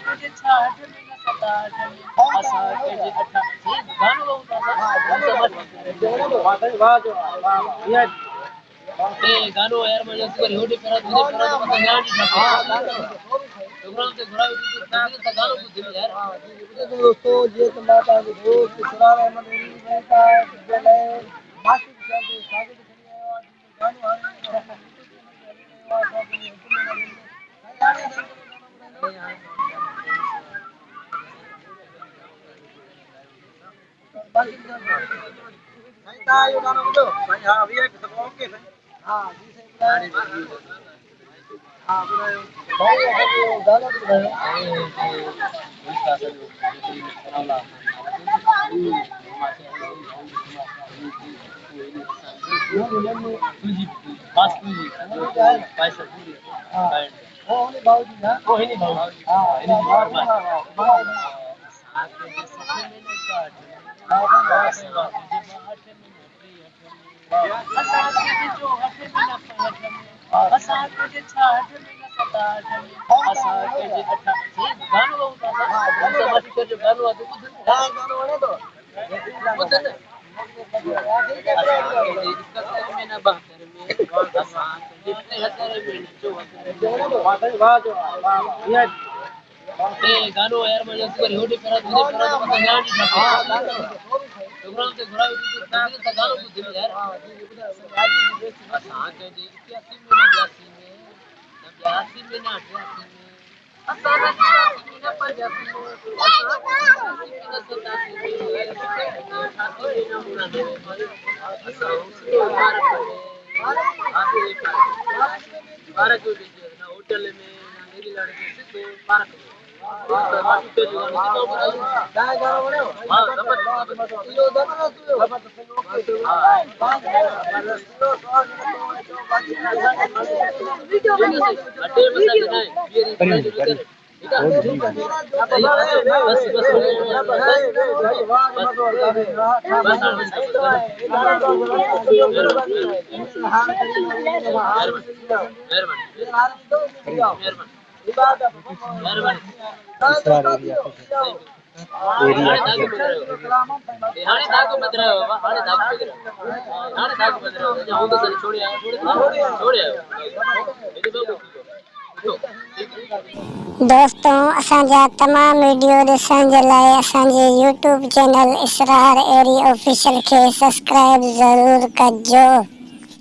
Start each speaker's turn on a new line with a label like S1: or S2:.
S1: तुझे छाठ में न सताठ में असा तुझे अठा ये गाना होता था ये गानो यार मुझे सुपर होटी पर तो ध्यान नहीं था प्रोग्राम से घोड़ा तो गानो को दिल यार
S2: दोस्तों ये तो बात है दोस्त इकरार अहमद रहता है विद्यालय मास्टर साहब स्वागत
S1: असा तुझे छाठ में न सताठ में असा तुझे अठा ये गानो होता था समाज का जो गानो आता है गानो वाले तो इसका सर में ना बहत्तर में असा जितने हतर में जो ये गानो यार मुझे सुपर होटी पर तो ध्यान नहीं था प्रोग्राम से घोड़ा तो गानो को दिल यार असा के 81 में 82 में 82 में 88 में असा 82 में 85 में होटल में मेरी लड़की से तो पार्क में
S3: दोस्तों असांजा तमाम वीडियो ॾिसण जे लाइ असांजे YouTube चैनल इसरार एरी ऑफिशियल खे सब्सक्राइब ज़रूर कजो।